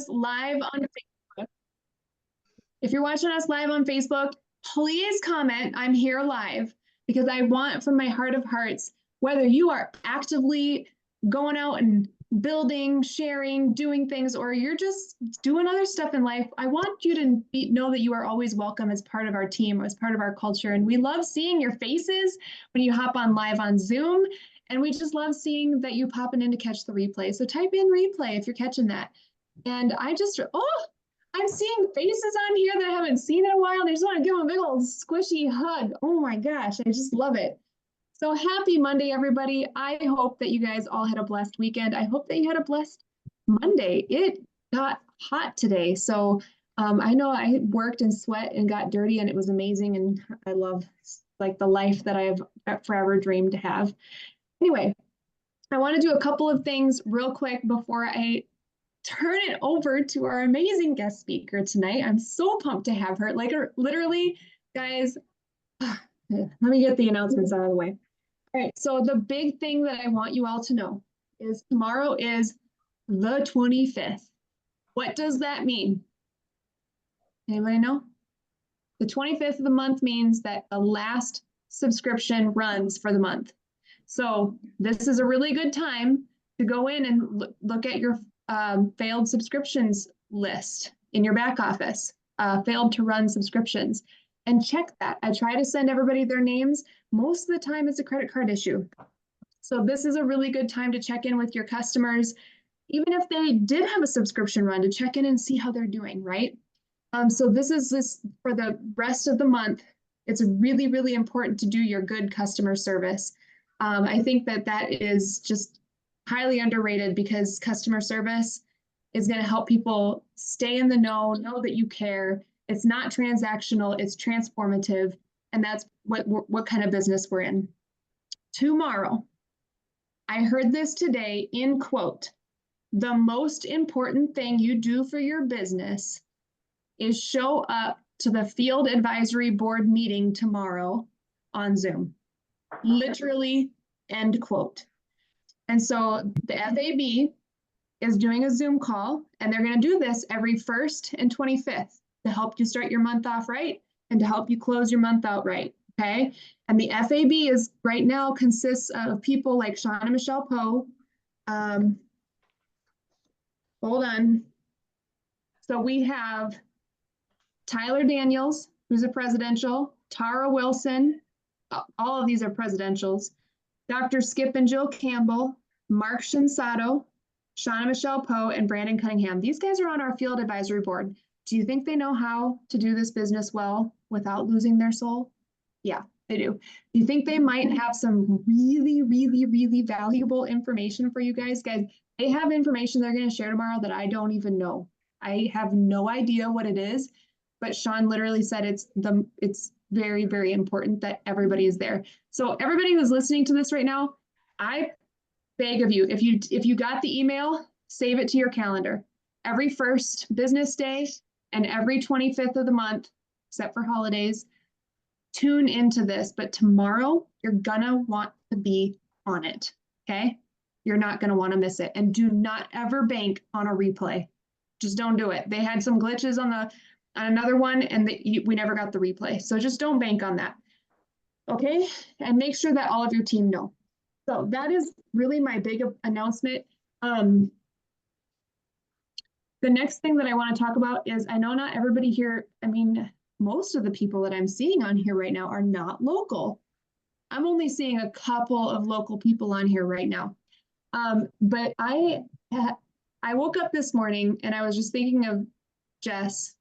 Live on Facebook. If you're watching us live on Facebook, please comment, I'm here live, because I want from my heart of hearts, whether you are actively going out and building, sharing, doing things, or you're just doing other stuff in life, I want you to know that you are always welcome as part of our team, as part of our culture. And we love seeing your faces when you hop on live on Zoom. And we just love seeing that you popping in to catch the replay. So type in replay if you're catching that. And I'm seeing faces on here that I haven't seen in a while. I just want to give them a big old squishy hug. Oh my gosh, I just love it. So happy Monday, everybody. I hope that you guys all had a blessed weekend. I hope that you had a blessed Monday. It got hot today. So I know I worked and sweat and got dirty and it was amazing. And I love like the life that I've forever dreamed to have. Anyway, I want to do a couple of things real quick before I turn it over to our amazing guest speaker tonight. I'm so pumped to have her. Like, literally, guys, let me get the announcements out of the way. All right, so the big thing that I want you all to know is tomorrow is the 25th. What does that mean? Anybody know? The 25th of the month means that the last subscription runs for the month. So this is a really good time to go in and look at your failed subscriptions list in your back office, failed to run subscriptions, and check that. I try to send everybody their names. Most of the time it's a credit card issue. So this is a really good time to check in with your customers, even if they did have a subscription run, to check in and see how they're doing, right? So this for the rest of the month. It's really, really important to do your good customer service. I think that is just highly underrated because customer service is going to help people stay in the know that you care. It's not transactional, it's transformative, and that's what kind of business we're in. Tomorrow, I heard this today in quote, the most important thing you do for your business is show up to the field advisory board meeting tomorrow on Zoom. Literally, end quote. And so the FAB is doing a Zoom call, and they're going to do this every 1st and 25th to help you start your month off right and to help you close your month out right. Okay. And the FAB is right now consists of people like Sean and Michelle Poe. Hold on. So we have Tyler Daniels, who's a presidential, Tara Wilson, all of these are presidentials, Dr. Skip and Jill Campbell, Mark Shinsato, Shauna Michelle Poe, and Brandon Cunningham. These guys are on our field advisory board. Do you think they know how to do this business well without losing their soul? Yeah, they do. Do you think they might have some really, really, really valuable information for you guys? Guys, they have information they're going to share tomorrow that I don't even know. I have no idea what it is, but Sean literally said it's very, very important that everybody is there. So everybody who's listening to this right now, I beg of you, if you got the email, save it to your calendar. Every first business day and every 25th of the month, except for holidays, tune into this. But tomorrow, you're gonna want to be on it, okay? You're not gonna want to miss it. And do not ever bank on a replay. Just don't do it. They had some glitches on another one, and we never got the replay. So just don't bank on that. Okay, and make sure that all of your team know. So that is really my big announcement. The next thing that I want to talk about is, I know not everybody here, I mean, most of the people that I'm seeing on here right now are not local. I'm only seeing a couple of local people on here right now. But I woke up this morning and I was just thinking of Jess,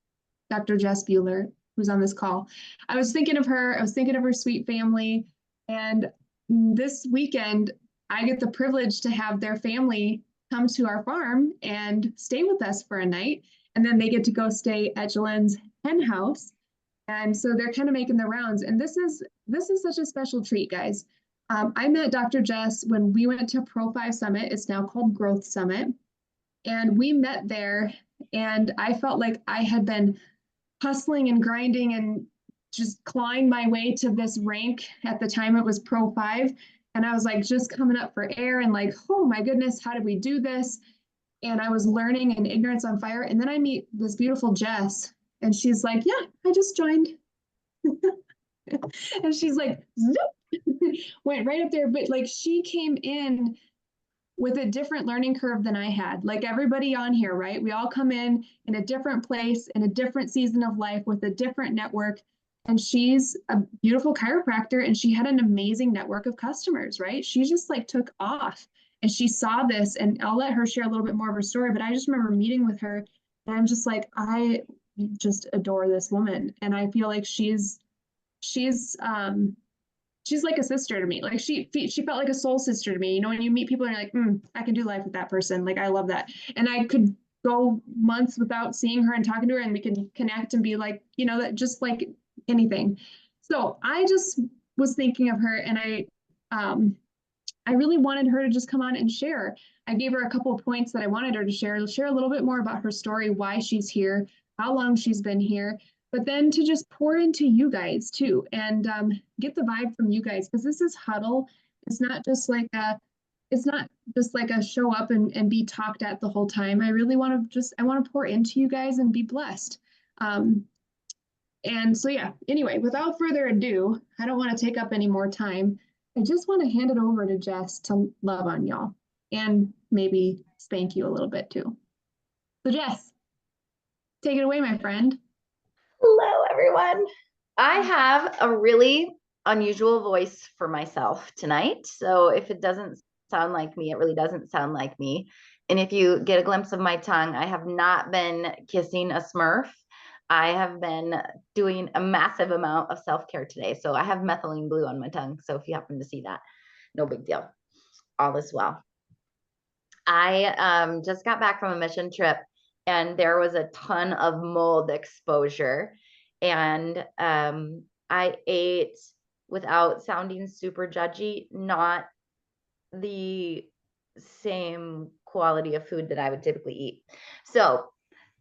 Dr. Jess Buhler, who's on this call. I was thinking of her. I was thinking of her sweet family. And this weekend, I get the privilege to have their family come to our farm and stay with us for a night. And then they get to go stay at Jalen's hen house. And so they're kind of making the rounds. And this is such a special treat, guys. I met Dr. Jess when we went to Pro 5 Summit. It's now called Growth Summit. And we met there, and I felt like I had been hustling and grinding and just clawing my way to this rank. At the time it was Pro 5. And I was like just coming up for air and like, oh my goodness, how did we do this? and I was learning in Ignorance on Fire. And then I meet this beautiful Jess, and she's like, yeah, I just joined. And she's like, went right up there. But like she came in with a different learning curve than I had. Like everybody on here, right? We all come in a different place, in a different season of life with a different network. And she's a beautiful chiropractor and she had an amazing network of customers, right? She just like took off and she saw this, and I'll let her share a little bit more of her story, but I just remember meeting with her and I'm just like, I just adore this woman. And I feel like she's she's like a sister to me. Like she felt like a soul sister to me. You know, when you meet people and you're like, I can do life with that person. Like I love that. And I could go months without seeing her and talking to her, and we can connect and be like, you know, that just like anything. So I just was thinking of her, and I really wanted her to just come on and share. I gave her a couple of points that I wanted her to share a little bit more about her story, why she's here, how long she's been here, but then to just pour into you guys too, and get the vibe from you guys, because this is Huddle. It's not just like a show up and be talked at the whole time. I really want to I want to pour into you guys and be blessed. And so, yeah, anyway, without further ado, I don't want to take up any more time. I just want to hand it over to Jess to love on y'all and maybe spank you a little bit too. So, Jess, take it away, my friend. Hello, everyone. I have a really unusual voice for myself tonight. So if it doesn't sound like me, it really doesn't sound like me. And if you get a glimpse of my tongue, I have not been kissing a Smurf. I have been doing a massive amount of self-care today. So I have methylene blue on my tongue. So if you happen to see that, no big deal. All is well. I just got back from a mission trip, and there was a ton of mold exposure. And I ate, without sounding super judgy, not the same quality of food that I would typically eat. So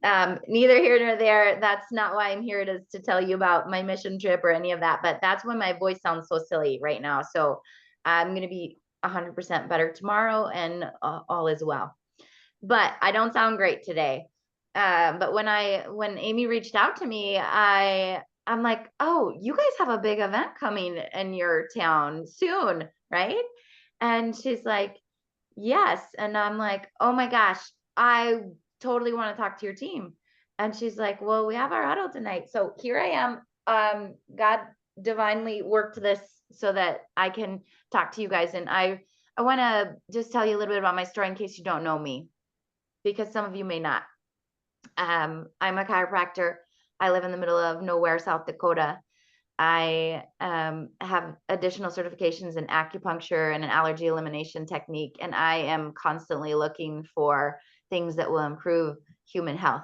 neither here nor there. That's not why I'm here to tell you about my mission trip or any of that. But that's when my voice sounds so silly right now. So I'm going to be 100% better tomorrow, and all is well. But I don't sound great today. But when Amy reached out to me, I'm like, oh, you guys have a big event coming in your town soon, right? And she's like, yes. And I'm like, oh my gosh, I totally want to talk to your team. And she's like, well, we have our huddle tonight. So here I am. God divinely worked this so that I can talk to you guys. And I want to just tell you a little bit about my story in case you don't know me, because some of you may not. I'm a chiropractor. I live in the middle of nowhere, South Dakota. I have additional certifications in acupuncture and an allergy elimination technique, and I am constantly looking for things that will improve human health.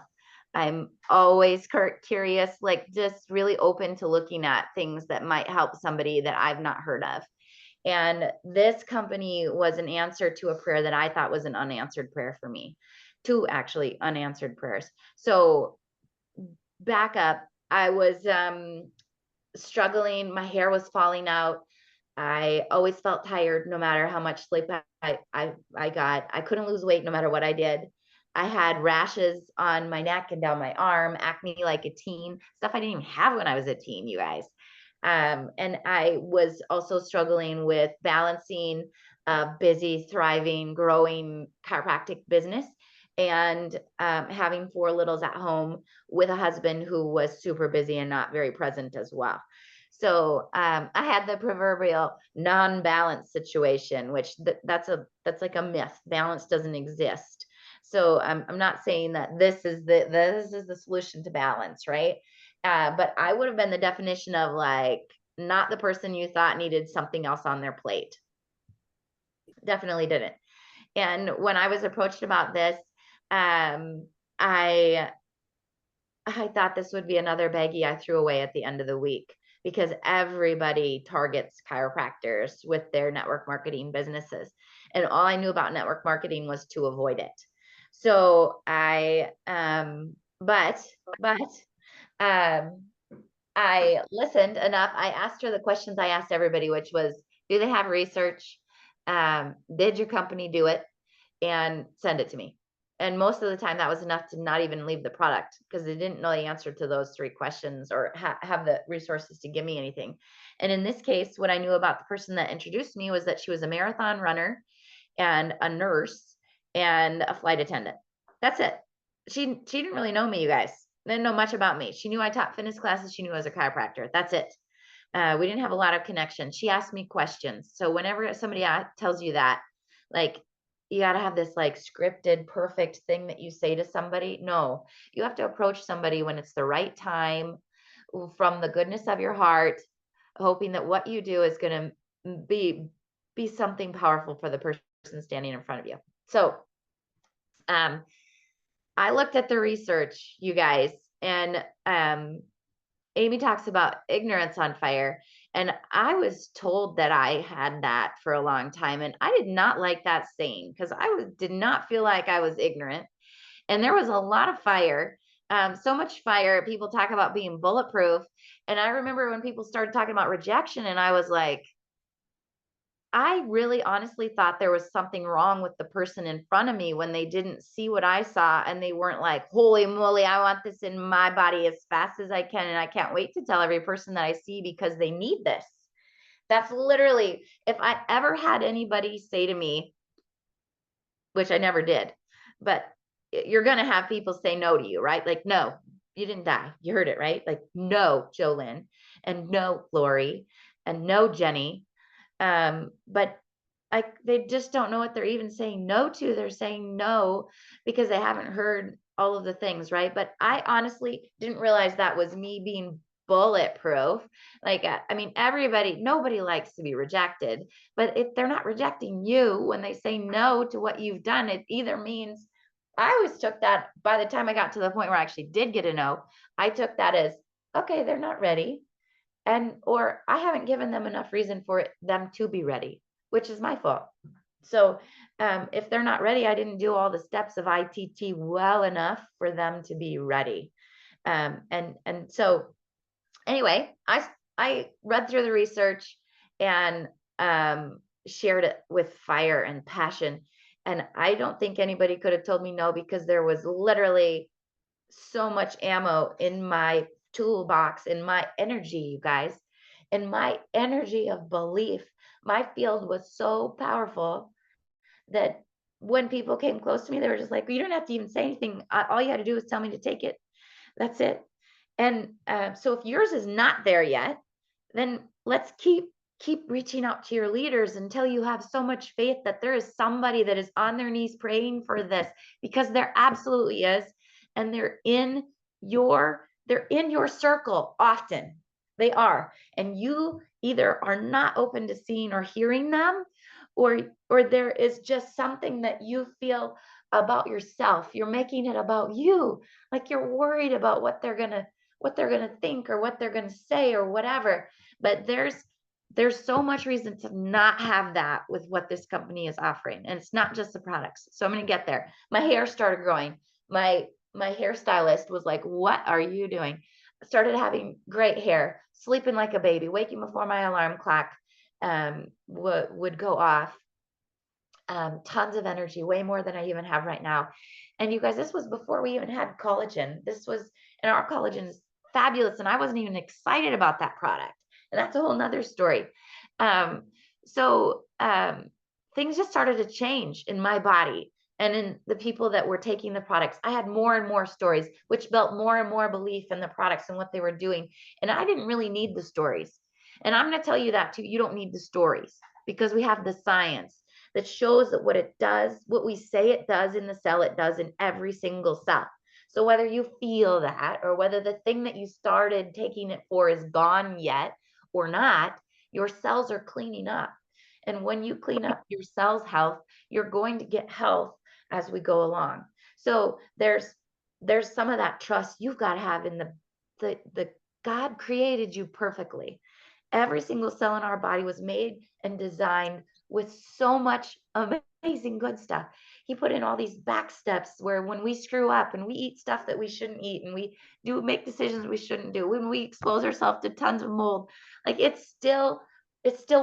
I'm always curious, like just really open to looking at things that might help somebody that I've not heard of. And this company was an answer to a prayer that I thought was an unanswered prayer for me, two actually unanswered prayers. So back up, I was struggling. My hair was falling out. I always felt tired no matter how much sleep I got. I couldn't lose weight no matter what I did. I had rashes on my neck and down my arm, acne like a teen, stuff I didn't even have when I was a teen, you guys. And I was also struggling with balancing a busy, thriving, growing chiropractic business, and having four littles at home with a husband who was super busy and not very present as well. So I had the proverbial non-balance situation, which that's like a myth. Balance doesn't exist. So I'm not saying that this is the solution to balance, right? But I would have been the definition of like not the person you thought needed something else on their plate. Definitely didn't. And when I was approached about this, I thought this would be another baggie I threw away at the end of the week, because everybody targets chiropractors with their network marketing businesses. And all I knew about network marketing was to avoid it. So I listened enough. I asked her the questions I asked everybody, which was, do they have research? Did your company do it? And send it to me. And most of the time that was enough to not even leave the product because they didn't know the answer to those 3 questions or have the resources to give me anything. And in this case, what I knew about the person that introduced me was that she was a marathon runner and a nurse and a flight attendant. That's it. She didn't really know me, you guys. Didn't know much about me. She knew I taught fitness classes. She knew I was a chiropractor. That's it. We didn't have a lot of connection. She asked me questions. So whenever somebody tells you that, like, you got to have this like scripted, perfect thing that you say to somebody. No, you have to approach somebody when it's the right time from the goodness of your heart, hoping that what you do is going to be something powerful for the person standing in front of you. So, I looked at the research, you guys, and Amy talks about ignorance on fire. And I was told that I had that for a long time. And I did not like that saying because did not feel like I was ignorant. And there was a lot of fire, so much fire. People talk about being bulletproof. And I remember when people started talking about rejection, and I was like, I really honestly thought there was something wrong with the person in front of me when they didn't see what I saw and they weren't like, holy moly, I want this in my body as fast as I can. And I can't wait to tell every person that I see because they need this. That's literally, if I ever had anybody say to me, which I never did, but you're going to have people say no to you, right? Like, no, you didn't die. You heard it, right? Like, no, Jolynn, and no, Lori, and no, Jenny. But they just don't know what they're even saying no to. They're saying no because they haven't heard all of the things, right? But I honestly didn't realize that was me being bulletproof. Like, I mean, nobody likes to be rejected, but if they're not rejecting you when they say no to what you've done, it either means I always took that by the time I got to the point where I actually did get a no, I took that as, okay, they're not ready or I haven't given them enough reason for them to be ready, which is my fault. So if they're not ready, I didn't do all the steps of ITT well enough for them to be ready. And so anyway, I read through the research and shared it with fire and passion. And I don't think anybody could have told me no because there was literally so much ammo in my toolbox, in my energy, you guys, in my energy of belief. My field was so powerful that when people came close to me, they were just like, well, you don't have to even say anything. All you had to do is tell me to take it. That's it. And so if yours is not there yet, then let's keep reaching out to your leaders until you have so much faith that there is somebody that is on their knees praying for this, because there absolutely is. And they're in your circle often. They are. And you either are not open to seeing or hearing them, or there is just something that you feel about yourself. You're making it about you. Like you're worried about what they're going to think or what they're going to say or whatever. But there's so much reason to not have that with what this company is offering. And it's not just the products. So I'm going to get there. My hair started growing. My hairstylist was like, what are you doing? I started having great hair, sleeping like a baby, waking before my alarm clock would go off. Tons of energy, way more than I even have right now. And you guys, this was before we even had collagen. And our collagen is fabulous. And I wasn't even excited about that product. And that's a whole nother story. So things just started to change in my body and in the people that were taking the products. I had more and more stories, which built more and more belief in the products and what they were doing. And I didn't really need the stories. And I'm going to tell you that too. You don't need the stories because we have the science that shows that what it does, what we say it does in the cell, it does in every single cell. So whether you feel that or whether the thing that you started taking it for is gone yet or not, your cells are cleaning up. And when you clean up your cells' health, you're going to get health as we go along. So there's some of that trust you've got to have in the God created you perfectly. Every single cell in our body was made and designed with so much amazing good stuff. He put in all these back steps where when we screw up and we eat stuff that we shouldn't eat and we make decisions we shouldn't do, when we expose ourselves to tons of mold, like it's still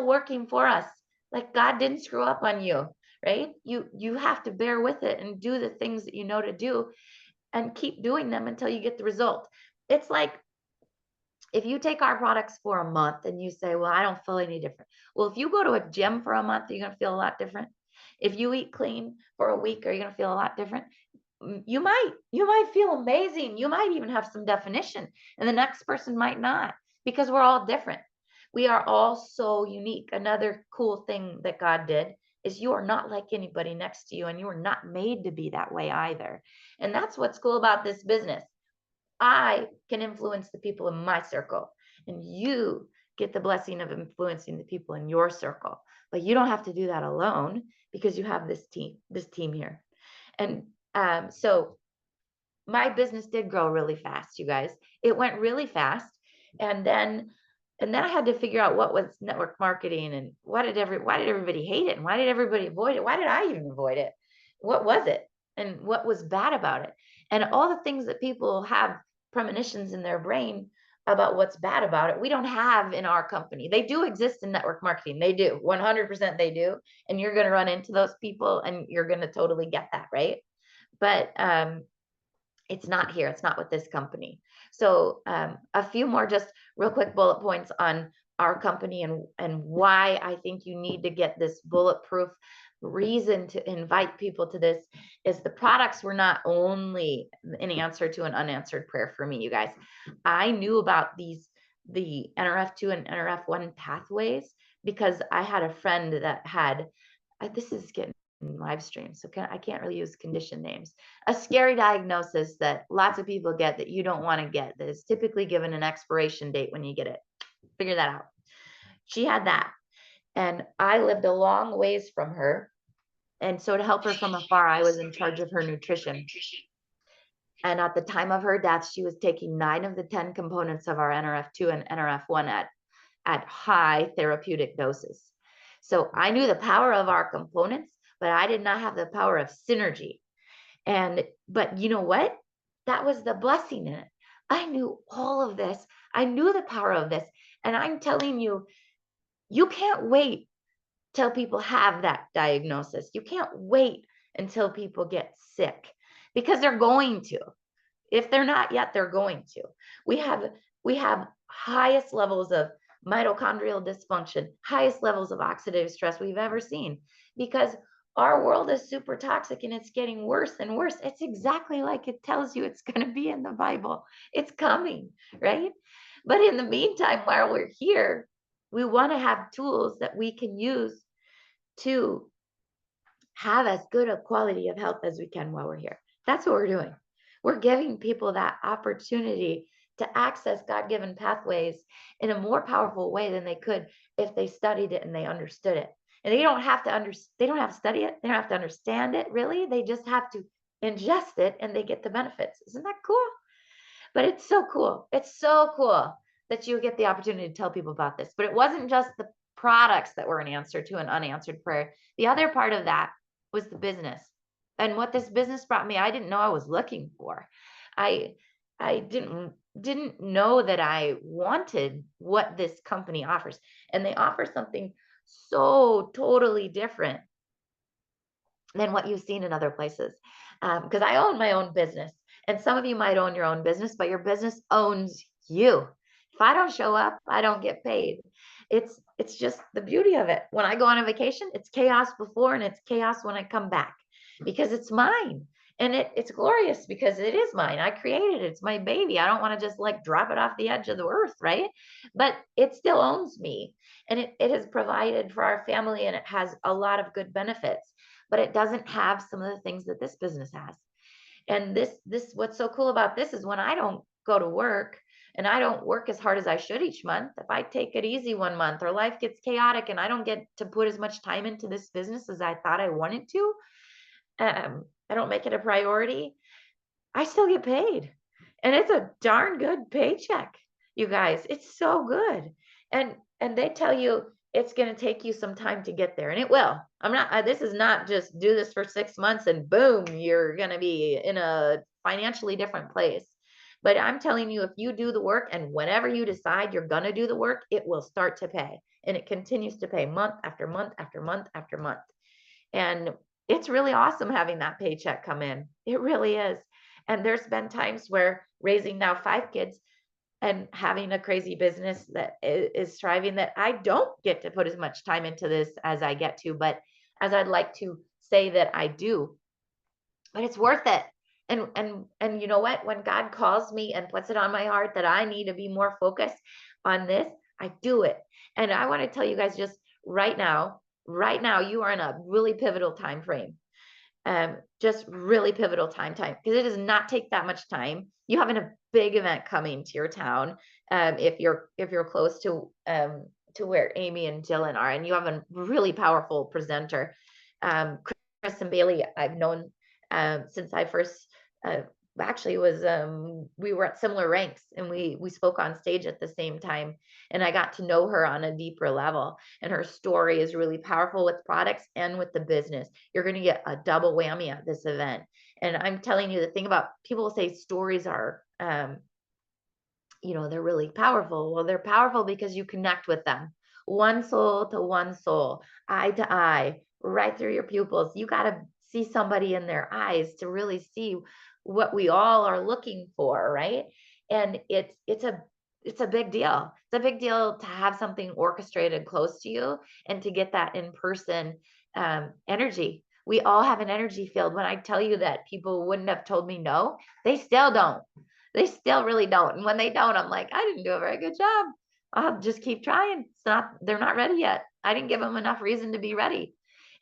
working for us. Like God didn't screw up on you, right? You have to bear with it and do the things that you know to do and keep doing them until you get the result. It's like if you take our products for a month and you say, well, I don't feel any different. Well, if you go to a gym for a month, you're going to feel a lot different. If you eat clean for a week, are you going to feel a lot different? You might feel amazing. You might even have some definition, and the next person might not, because we're all different. We are all so unique. Another cool thing that God did is you are not like anybody next to you, and you are not made to be that way either. And that's what's cool about this business. I can influence the people in my circle, and you get the blessing of influencing the people in your circle. But you don't have to do that alone, because you have this team here. And so my business did grow really fast, you guys. It went really fast. And then I had to figure out what was network marketing, and why did everybody hate it, and why did everybody avoid it? Why did I even avoid it? What was it? And what was bad about it? And all the things that people have premonitions in their brain about what's bad about it, we don't have in our company. They do exist in network marketing. They do. 100% they do. And you're going to run into those people, and you're going to totally get that, right? But it's not here. It's not with this company. So a few more just real quick bullet points on our company, and why I think you need to get this bulletproof reason to invite people to this is the products were not only an answer to an unanswered prayer for me, you guys. I knew about the NRF2 and NRF1 pathways because I had a friend that had, this is getting live stream, so I can't really use condition names. A scary diagnosis that lots of people get that you don't want to get, that is typically given an expiration date when you get it. Figure that out. She had that, and I lived a long ways from her, and so to help her from afar, I was in charge of her nutrition. And at the time of her death, she was taking 9 of the 10 components of our NRF2 and NRF1 at high therapeutic doses. So I knew the power of our components, but I did not have the power of synergy. But you know what? That was the blessing in it. I knew all of this. I knew the power of this. And I'm telling you, you can't wait till people have that diagnosis. You can't wait until people get sick, because they're going to. If they're not yet, they're going to. We have highest levels of mitochondrial dysfunction, highest levels of oxidative stress we've ever seen, because our world is super toxic and it's getting worse and worse. It's exactly like it tells you it's going to be in the Bible. It's coming, right? But in the meantime, while we're here, we want to have tools that we can use to have as good a quality of health as we can while we're here. That's what we're doing. We're giving people that opportunity to access God-given pathways in a more powerful way than they could if they studied it and they understood it. And they don't have to study it. They don't have to understand it, really. They just have to ingest it, and they get the benefits. Isn't that cool? But it's so cool. It's so cool that you get the opportunity to tell people about this. But it wasn't just the products that were an answer to an unanswered prayer. The other part of that was the business. And what this business brought me, I didn't know I was looking for. I didn't know that I wanted what this company offers. And they offer something so totally different than what you've seen in other places. Because I own my own business, and some of you might own your own business, but your business owns you. If I don't show up, I don't get paid. It's just the beauty of it. When I go on a vacation, it's chaos before and it's chaos when I come back, because it's mine. And it's glorious because it is mine. I created it. It's my baby. I don't want to just like drop it off the edge of the earth, right? But it still owns me. And it has provided for our family, and it has a lot of good benefits, but it doesn't have some of the things that this business has. And this what's so cool about this is when I don't go to work and I don't work as hard as I should each month, if I take it easy one month or life gets chaotic and I don't get to put as much time into this business as I thought I wanted to, I don't make it a priority, I still get paid. And it's a darn good paycheck, you guys. It's so good. And they tell you it's going to take you some time to get there, and it will. This is not just do this for 6 months and boom, you're going to be in a financially different place. But I'm telling you, if you do the work, and whenever you decide you're going to do the work, it will start to pay, and it continues to pay month after month after month after month. And it's really awesome having that paycheck come in. It really is. And there's been times where raising now 5 kids and having a crazy business that is thriving, that I don't get to put as much time into this as I get to, but as I'd like to say that I do, but it's worth it. And you know what? When God calls me and puts it on my heart that I need to be more focused on this, I do it. And I want to tell you guys just right now, you are in a really pivotal time frame. Just really pivotal time because it does not take that much time. You have a big event coming to your town. If you're close to where Amy and Dylan are, and you have a really powerful presenter. Chris and Bailey, I've known since I first actually was we were at similar ranks, and we spoke on stage at the same time, and I got to know her on a deeper level, and her story is really powerful with products and with the business. You're going to get a double whammy at this event. And I'm telling you, the thing about people say stories are they're really powerful. Well, they're powerful because you connect with them, one soul to one soul, eye to eye, right through your pupils. You got to see somebody in their eyes to really see what we all are looking for, right? And it's a big deal. It's a big deal to have something orchestrated close to you and to get that in person energy. We all have an energy field. When I tell you that people wouldn't have told me no, they still don't. They still really don't. And when they don't, I'm like, I didn't do a very good job. I'll just keep trying. They're not ready yet. I didn't give them enough reason to be ready.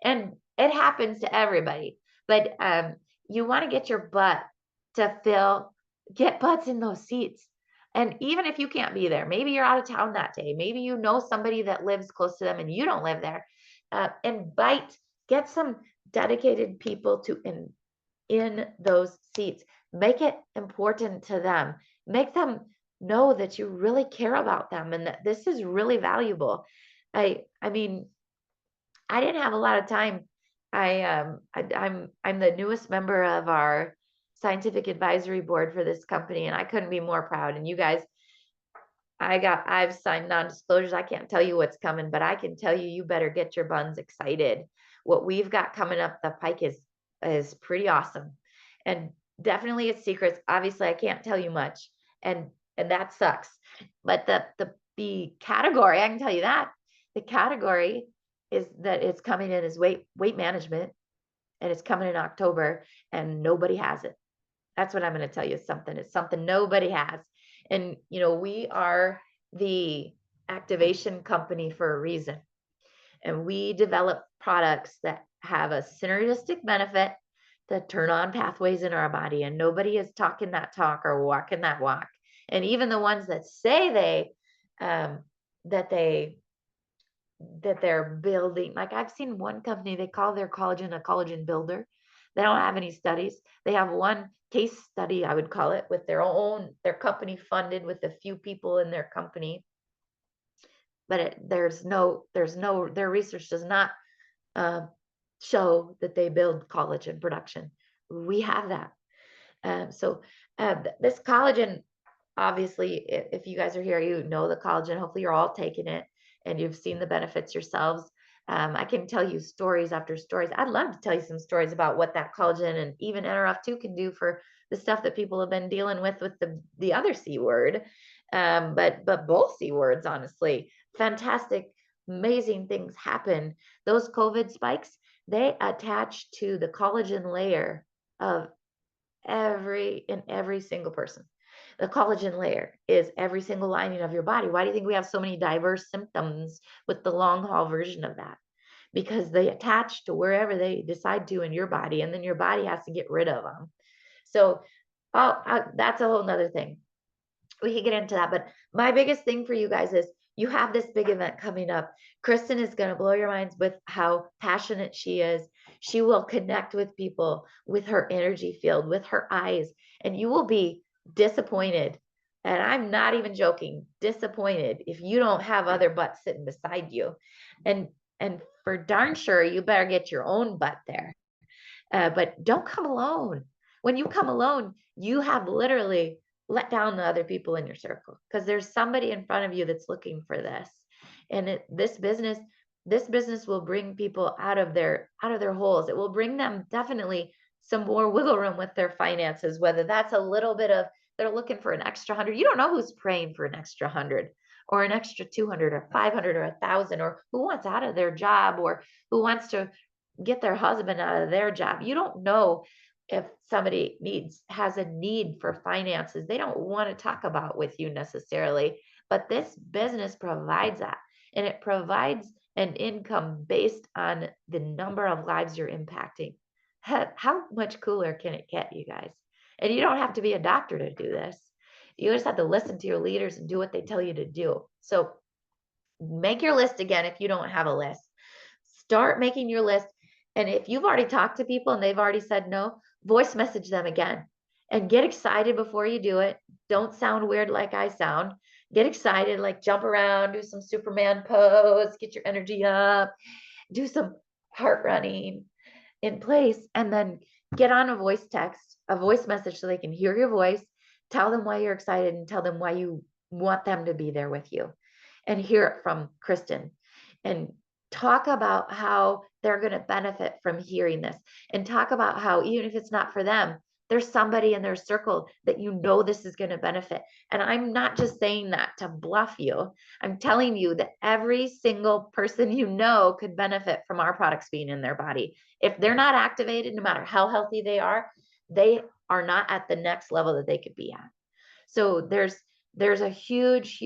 And it happens to everybody. But you want to get your butt to get butts in those seats. And even if you can't be there, maybe you're out of town that day. Maybe you know somebody that lives close to them and you don't live there. Get some dedicated people in those seats. Make it important to them. Make them know that you really care about them and that this is really valuable. I mean, I didn't have a lot of time. I'm the newest member of our scientific advisory board for this company, and I couldn't be more proud. And you guys, I've signed non-disclosures. I can't tell you what's coming, but I can tell you, you better get your buns excited. What we've got coming up the pike is pretty awesome. And definitely it's secrets. Obviously, I can't tell you much. And that sucks. But the category, I can tell you that. The category is that it's coming in as weight management, and it's coming in October, and nobody has it. That's what I'm going to tell you. It's something nobody has. And we are the activation company for a reason. And we develop products that have a synergistic benefit that turn on pathways in our body. And nobody is talking that talk or walking that walk. And even the ones that say that they're building, like I've seen one company, they call their collagen a collagen builder. They don't have any studies. They have one case study, I would call it, with their company funded with a few people in their company. But their research does not show that they build collagen production. We have that. So this collagen, obviously, if you guys are here, you know the collagen. Hopefully you're all taking it and you've seen the benefits yourselves. I can tell you stories after stories. I'd love to tell you some stories about what that collagen and even NRF2 can do for the stuff that people have been dealing with the other C word. But both C words, honestly, fantastic, amazing things happen. Those COVID spikes, they attach to the collagen layer of every single person. The collagen layer is every single lining of your body. Why do you think we have so many diverse symptoms with the long haul version of that? Because they attach to wherever they decide to in your body, and then your body has to get rid of them. So that's a whole nother thing. We can get into that. But my biggest thing for you guys is you have this big event coming up. Kristen is going to blow your minds with how passionate she is. She will connect with people with her energy field, with her eyes, and you will be disappointed. And I'm not even joking, disappointed if you don't have other butts sitting beside you. And for darn sure, you better get your own butt there. But don't come alone. When you come alone, you have literally let down the other people in your circle, because there's somebody in front of you that's looking for this. And this business, this business will bring people out of their holes. It will bring them definitely some more wiggle room with their finances, whether that's a little bit of they're looking for an extra 100. You don't know who's praying for an extra 100 or an extra 200 or 500 or 1,000, or who wants out of their job, or who wants to get their husband out of their job. You don't know if somebody has a need for finances they don't want to talk about with you necessarily, but this business provides that, and it provides an income based on the number of lives you're impacting. How much cooler can it get, you guys? And you don't have to be a doctor to do this. You just have to listen to your leaders and do what they tell you to do. So make your list again if you don't have a list. Start making your list. And if you've already talked to people and they've already said no, voice message them again and get excited before you do it. Don't sound weird like I sound. Get excited, like jump around, do some Superman pose, get your energy up, do some heart running in place, and then get on a voice message so they can hear your voice. Tell them why you're excited and tell them why you want them to be there with you, and hear it from Kristen, and talk about how they're going to benefit from hearing this, and talk about how even if it's not for them, there's somebody in their circle that you know this is going to benefit. And I'm not just saying that to bluff you. I'm telling you that every single person you know could benefit from our products being in their body. If they're not activated, no matter how healthy they are not at the next level that they could be at. So there's a huge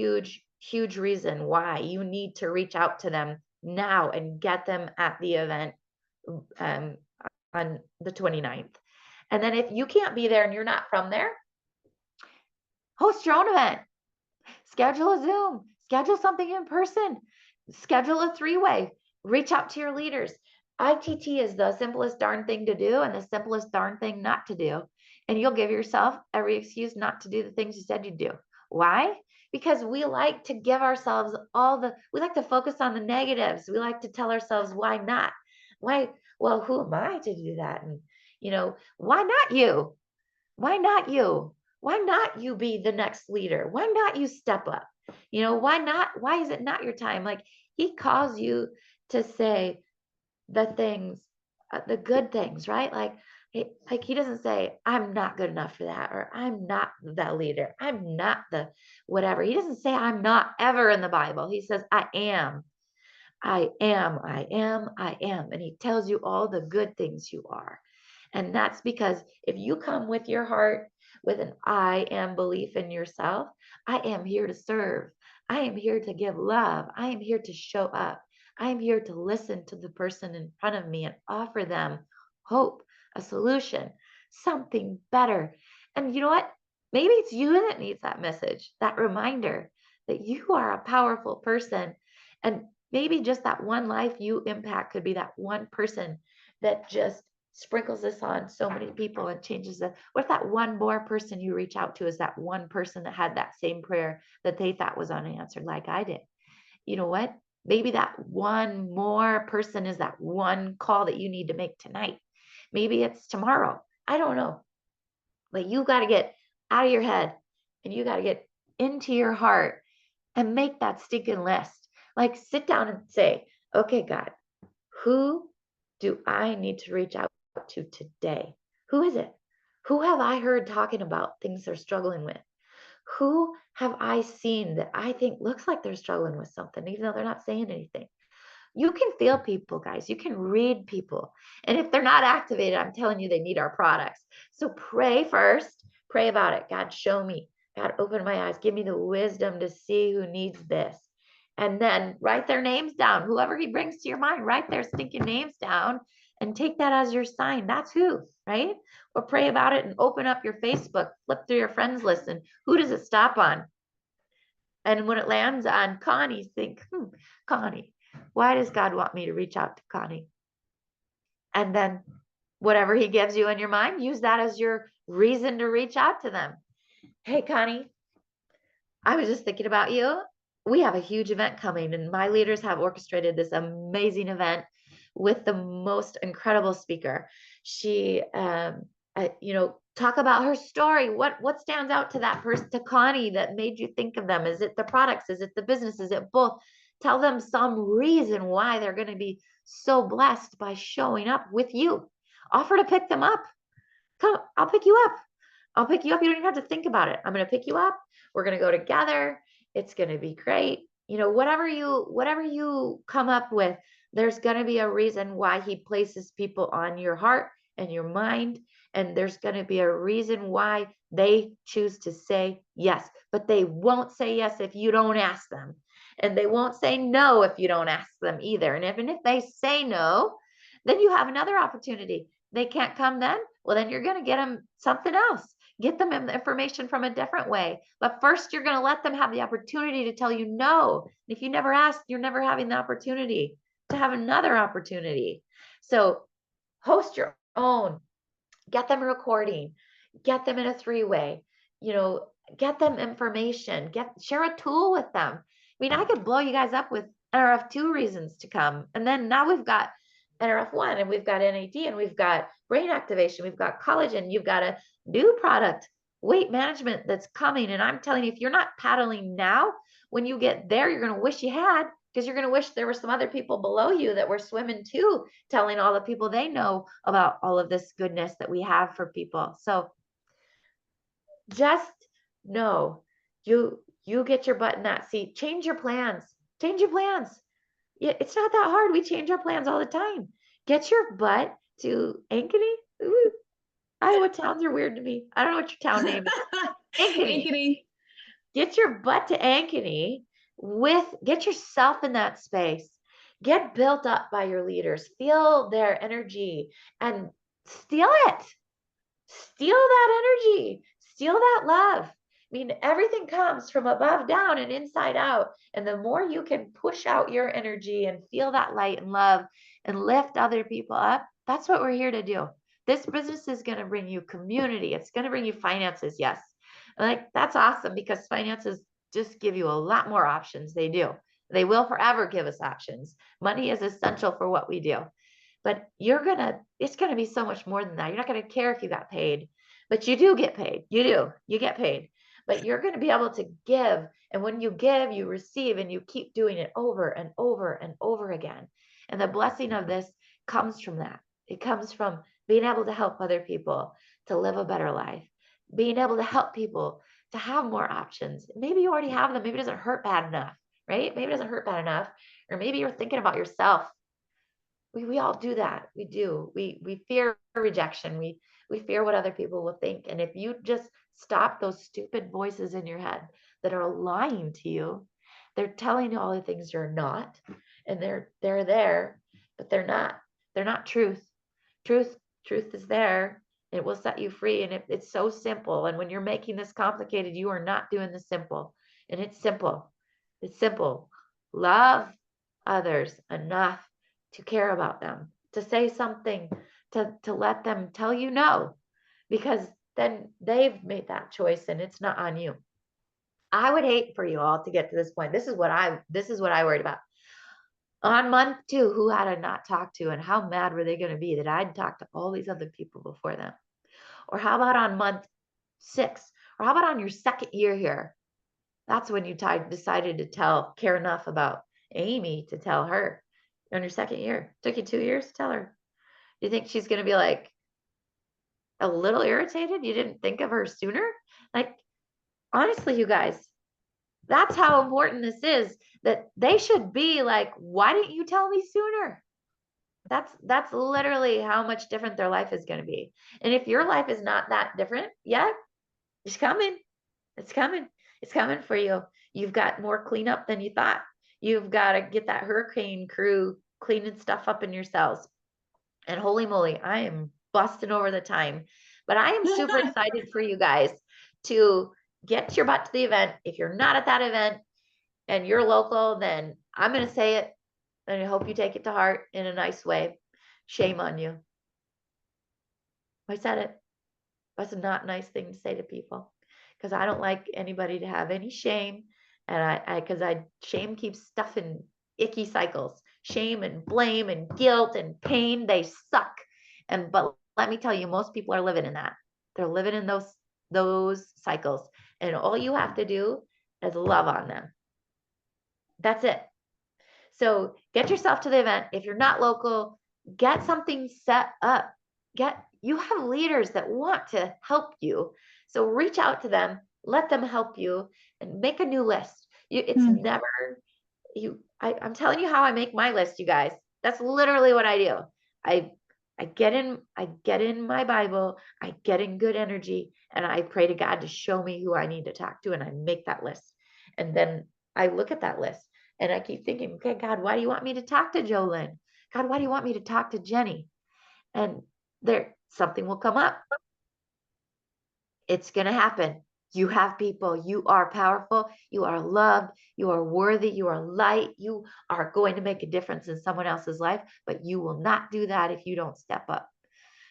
reason why you need to reach out to them now and get them at the event on the 29th. And then if you can't be there and you're not from there, host your own event. Schedule a Zoom, schedule something in person, schedule a 3-way, reach out to your leaders. ITT is the simplest darn thing to do and the simplest darn thing not to do. And you'll give yourself every excuse not to do the things you said you'd do. Why? Because we like to give ourselves we like to focus on the negatives. We like to tell ourselves, why not? Why? Well, who am I to do that? And, why not you? Why not you? Why not you be the next leader? Why not you step up? Why not? Why is it not your time? Like, he calls you to say the things, the good things, right? Like he doesn't say, I'm not good enough for that, or I'm not the leader. I'm not the whatever. He doesn't say I'm not ever in the Bible. He says, I am. I am, I am, I am. And he tells you all the good things you are. And that's because if you come with your heart, with an I am belief in yourself, I am here to serve. I am here to give love. I am here to show up. I am here to listen to the person in front of me and offer them hope, a solution, something better. And you know what? Maybe it's you that needs that message, that reminder that you are a powerful person. And maybe just that one life you impact could be that one person that just sprinkles this on so many people and changes it. What if that one more person you reach out to is that one person that had that same prayer that they thought was unanswered, like I did? You know what? Maybe that one more person is that one call that you need to make tonight. Maybe it's tomorrow. I don't know. But you got to get out of your head and you got to get into your heart and make that stinking list. Like, sit down and say, okay, God, who do I need to reach out to today? Who is it? Who have I heard talking about things they're struggling with? Who have I seen that I think looks like they're struggling with something, even though they're not saying anything? You can feel people, guys. You can read people. And if they're not activated, I'm telling you, they need our products. So pray first. Pray about it. God, show me. God, open my eyes. Give me the wisdom to see who needs this. And then write their names down. Whoever he brings to your mind, write their stinking names down and take that as your sign. That's who, right? Or pray about it and open up your Facebook, flip through your friends list, and who does it stop on? And when it lands on Connie, think, Connie, why does God want me to reach out to Connie? And then whatever he gives you in your mind, use that as your reason to reach out to them. Hey, Connie, I was just thinking about you. We have a huge event coming, and my leaders have orchestrated this amazing event with the most incredible speaker. She, talk about her story. What stands out to that person, to Connie, that made you think of them? Is it the products? Is it the business? Is it both? Tell them some reason why they're going to be so blessed by showing up with you. Offer to pick them up. Come, I'll pick you up. I'll pick you up. You don't even have to think about it. I'm going to pick you up. We're going to go together. It's going to be great. You know, whatever you come up with, there's going to be a reason why he places people on your heart and your mind. And there's going to be a reason why they choose to say yes, but they won't say yes if you don't ask them. And they won't say no if you don't ask them either. And even if they say no, then you have another opportunity. They can't come then. Well, then you're going to get them something else. Get them information from a different way. But first, you're going to let them have the opportunity to tell you no. If you never ask, you're never having the opportunity to have another opportunity. So host your own, get them a recording, get them in a 3-way, get them information, share a tool with them. I mean, I could blow you guys up with NRF2 reasons to come. And then now we've got NRF1 and we've got NAD and we've got brain activation, we've got collagen, you've got a new product, weight management that's coming. And I'm telling you, if you're not paddling now, when you get there, you're going to wish you had, because you're going to wish there were some other people below you that were swimming too, telling all the people they know about all of this goodness that we have for people. So just know you get your butt in that seat. Change your plans. Change your plans. It's not that hard. We change our plans all the time. Get your butt to Ankeny. Ooh, Iowa towns are weird to me. I don't know what your town name is. Ankeny. Get your butt to Ankeny. Get yourself in that space. Get built up by your leaders. Feel their energy and steal it. Steal that energy. Steal that love. I mean, everything comes from above down and inside out. And the more you can push out your energy and feel that light and love and lift other people up, that's what we're here to do. This business is going to bring you community. It's going to bring you finances. Yes. Like, that's awesome, because finances just give you a lot more options. They do. They will forever give us options. Money is essential for what we do. But it's going to be so much more than that. You're not going to care if you got paid, but you do get paid. You get paid, but you're going to be able to give. And when you give, you receive, and you keep doing it over and over and over again. And the blessing of this comes from that. It comes from being able to help other people to live a better life, being able to help people to have more options. Maybe you already have them. Maybe it doesn't hurt bad enough, right? Maybe it doesn't hurt bad enough. Or maybe you're thinking about yourself. We all do that. We do. We fear rejection. We fear what other people will think. And if you just stop those stupid voices in your head that are lying to you, they're telling you all the things you're not, and they're there, but they're not. They're not truth. Truth is there. It will set you free. And it's so simple. And when you're making this complicated, you are not doing the simple. And it's simple. It's simple. Love others enough to care about them, to say something, to let them tell you no, because then they've made that choice and it's not on you. I would hate for you all to get to this point. This is what I worried about. On month 2, who had I not talked to, and how mad were they going to be that I'd talked to all these other people before them? Or how about on month 6? Or how about on your second year here? That's when you decided to care enough about Amy to tell her on your second year. It took you 2 years to tell her. Do you think she's going to be like a little irritated you didn't think of her sooner? Like, honestly, you guys, that's how important this is, that they should be like, why didn't you tell me sooner? That's literally how much different their life is going to be. And if your life is not that different yet, it's coming. It's coming. It's coming for you. You've got more cleanup than you thought. You've got to get that hurricane crew cleaning stuff up in your cells. And holy moly, I am busting over the time. But I am super excited for you guys to get your butt to the event. If you're not at that event and you're local, then I'm going to say it, and I hope you take it to heart in a nice way. Shame on you. I said it. That's not a nice thing to say to people, because I don't like anybody to have any shame. And because shame keeps stuff in icky cycles. Shame and blame and guilt and pain, they suck. But let me tell you, most people are living in that. They're living in those cycles. And all you have to do is love on them. That's it. So get yourself to the event. If you're not local, get something set up. You have leaders that want to help you. So reach out to them, let them help you, and make a new list. It's never I'm telling you how I make my list, you guys. That's literally what I do. I get in my Bible, I get in good energy, and I pray to God to show me who I need to talk to, and I make that list. And then I look at that list and I keep thinking, okay, God, why do you want me to talk to Jolyn? God, why do you want me to talk to Jenny? And something will come up. It's going to happen. You have people. You are powerful. You are loved. You are worthy. You are light. You are going to make a difference in someone else's life, but you will not do that if you don't step up.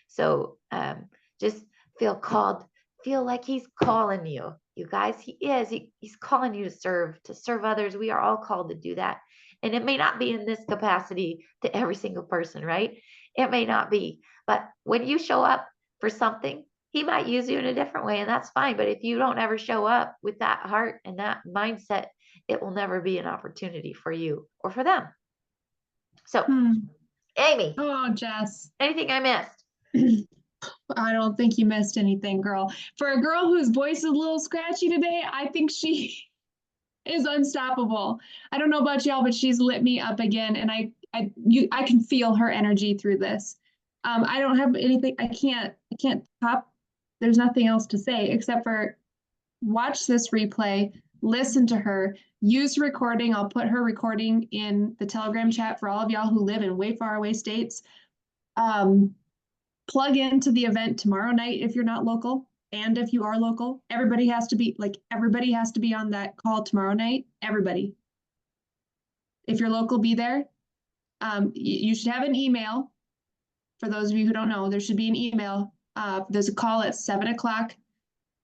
So just feel called, feel like he's calling you. You guys, he is. He's calling you to serve others. We are all called to do that. And it may not be in this capacity to every single person, right? It may not be. But when you show up for something, he might use you in a different way, and that's fine. But if you don't ever show up with that heart and that mindset, it will never be an opportunity for you or for them. So, Amy. Oh, Jess. Anything I missed? I don't think you missed anything, girl. For a girl whose voice is a little scratchy today, I think she is unstoppable. I don't know about y'all, but she's lit me up again, and I can feel her energy through this. I don't have anything. I can't top. There's nothing else to say except for watch this replay, listen to her, use recording. I'll put her recording in the Telegram chat for all of y'all who live in way far away states. Plug into the event tomorrow night if you're not local. And if you are local, everybody has to be on that call tomorrow night. Everybody. If you're local, be there. You should have an email. For those of you who don't know, there should be an email. There's a call at 7:00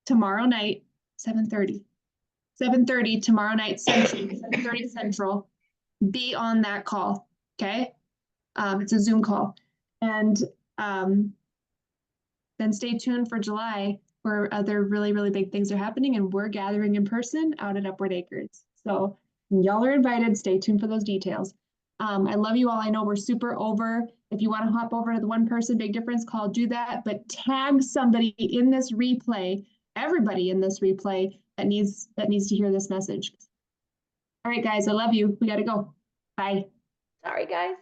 tomorrow night, 7:30. 7:30 tomorrow night Central, 7:30 Central. Be on that call, okay? It's a Zoom call. And then stay tuned for July, where other really, really big things are happening, and we're gathering in person out at Upward Acres. So y'all are invited. Stay tuned for those details. I love you all. I know we're super over. If you want to hop over to the One Person Big Difference call, do that. But tag somebody in this replay, everybody in this replay that needs to hear this message. All right, guys, I love you. We got to go. Bye. Sorry, guys.